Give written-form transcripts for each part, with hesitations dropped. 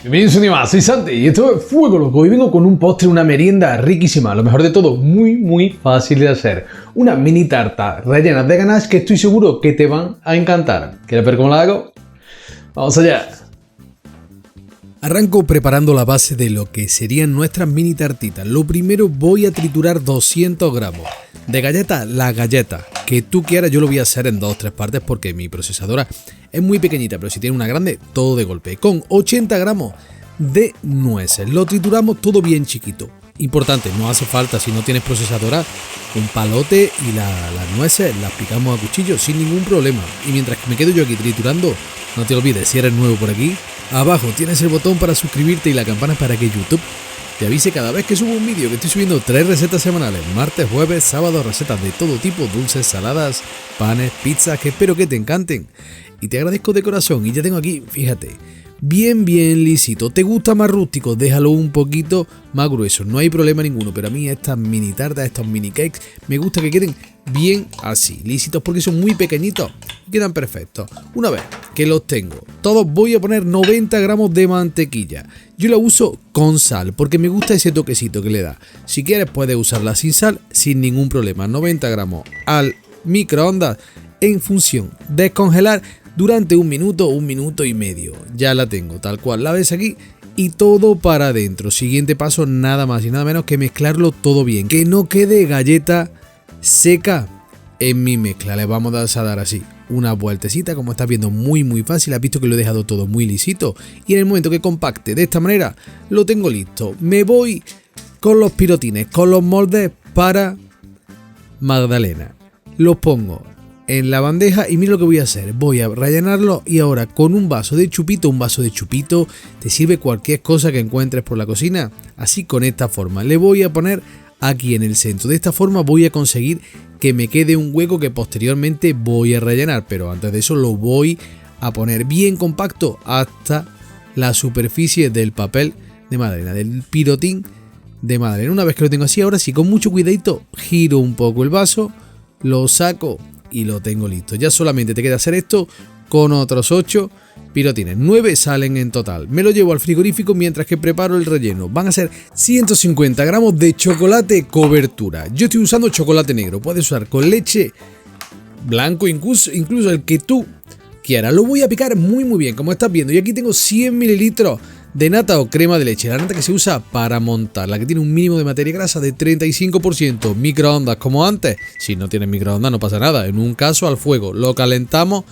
Bienvenidos un día más, soy Santi y esto es Fuego Loco. Hoy vengo con un postre, una merienda riquísima, lo mejor de todo, muy fácil de hacer. Una mini tarta rellena de ganache que estoy seguro que te van a encantar. ¿Quieres ver cómo la hago? ¡Vamos allá! Arranco preparando la base de lo que serían nuestras mini tartitas. Lo primero voy a triturar 200 gramos de galleta, la galleta que tú quieras. Yo lo voy a hacer en 2 o 3 partes porque mi procesadora es muy pequeñita, pero si tiene una grande, todo de golpe. Con 80 gramos de nueces, lo trituramos todo bien chiquito. Importante, no hace falta, si no tienes procesadora, un palote y las nueces las picamos a cuchillo sin ningún problema. Y mientras que me quedo yo aquí triturando, no te olvides, si eres nuevo por aquí, abajo tienes el botón para suscribirte y la campana para que YouTube te avise cada vez que subo un vídeo, que estoy subiendo 3 recetas semanales, martes, jueves, sábado, recetas de todo tipo, dulces, saladas, panes, pizzas, que espero que te encanten. Y te agradezco de corazón, y ya tengo aquí, fíjate, bien lisito. ¿Te gusta más rústico? Déjalo un poquito más grueso, no hay problema ninguno, pero a mí estas mini tartas, estos mini cakes, me gusta que queden bien así, lisitos, porque son muy pequeñitos y quedan perfectos. Una vez que los tengo todos, voy a poner 90 gramos de mantequilla. Yo la uso con sal porque me gusta ese toquecito que le da. Si quieres puedes usarla sin sal, sin ningún problema. 90 gramos al microondas en función descongelar durante un minuto y medio. Ya la tengo tal cual la ves aquí. Y todo para adentro. Siguiente paso, nada más y nada menos que mezclarlo todo bien, que no quede galleta seca en mi mezcla. Le vamos a dar así una vueltecita, como estás viendo, muy fácil. Has visto que lo he dejado todo muy lisito, y en el momento que compacte de esta manera lo tengo listo. Me voy con los pirotines, con los moldes para magdalena. Los pongo en la bandeja y mira lo que voy a hacer. Voy a rellenarlo y ahora con un vaso de chupito te sirve cualquier cosa que encuentres por la cocina, así con esta forma. Le voy a poner aquí en el centro. De esta forma voy a conseguir que me quede un hueco que posteriormente voy a rellenar, pero antes de eso lo voy a poner bien compacto hasta la superficie del papel de magdalena, del pirotín de magdalena. Una vez que lo tengo así, ahora sí, con mucho cuidadito, giro un poco el vaso, lo saco y lo tengo listo. Ya solamente te queda hacer esto con otros 8 pirotines. 9 salen en total. Me lo llevo al frigorífico mientras que preparo el relleno. Van a ser 150 gramos de chocolate cobertura. Yo estoy usando chocolate negro. Puedes usar con leche blanco, incluso el que tú quieras. Lo voy a picar muy bien, como estás viendo. Y aquí tengo 100 mililitros de nata o crema de leche. La nata que se usa para montar, la que tiene un mínimo de materia grasa de 35%. Microondas como antes. Si no tienes microondas no pasa nada. En un caso al fuego. Lo calentamos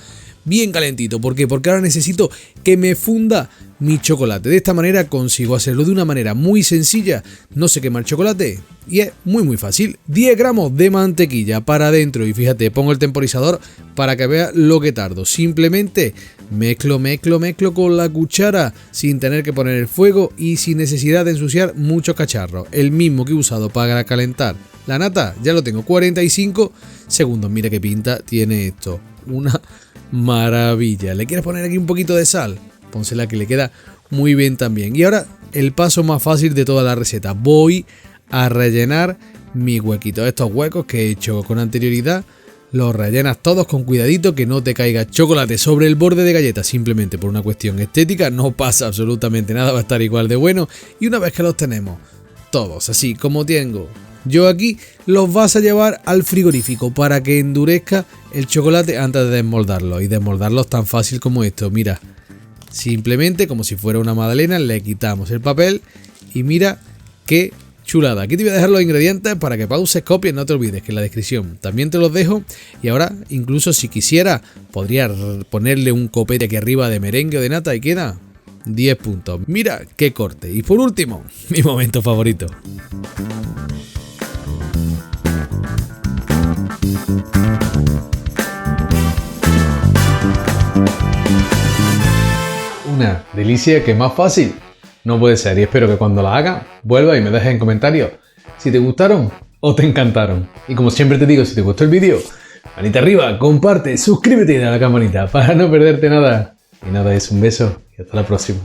bien calentito. ¿Por qué? Porque ahora necesito que me funda mi chocolate. De esta manera consigo hacerlo de una manera muy sencilla. No se quema el chocolate y es muy fácil. 10 gramos de mantequilla para adentro. Y fíjate, pongo el temporizador para que veas lo que tardo. Simplemente mezclo con la cuchara sin tener que poner el fuego y sin necesidad de ensuciar muchos cacharros. El mismo que he usado para calentar la nata, ya lo tengo, 45 segundos. Mira qué pinta tiene esto. Una maravilla. ¿Le quieres poner aquí un poquito de sal? Pónsela, que le queda muy bien también. Y ahora el paso más fácil de toda la receta. Voy a rellenar mi huequito. Estos huecos que he hecho con anterioridad los rellenas todos con cuidadito, que no te caiga chocolate sobre el borde de galleta. Simplemente por una cuestión estética, no pasa absolutamente nada, va a estar igual de bueno. Y una vez que los tenemos todos así como tengo yo aquí, los vas a llevar al frigorífico para que endurezca el chocolate antes de desmoldarlo. Y desmoldarlo es tan fácil como esto. Mira, simplemente como si fuera una magdalena, le quitamos el papel y mira qué chulada. Aquí te voy a dejar los ingredientes para que pauses, copies, no te olvides que en la descripción también te los dejo. Y ahora, incluso si quisiera, podría ponerle un copete aquí arriba de merengue o de nata y queda 10 puntos. Mira qué corte. Y por último, mi momento favorito. Una delicia que más fácil no puede ser, y espero que cuando la haga vuelva y me dejes en comentarios si te gustaron o te encantaron. Y como siempre te digo, si te gustó el vídeo, manita arriba, comparte, suscríbete y dale a la campanita para no perderte nada. Y nada, es un beso y hasta la próxima.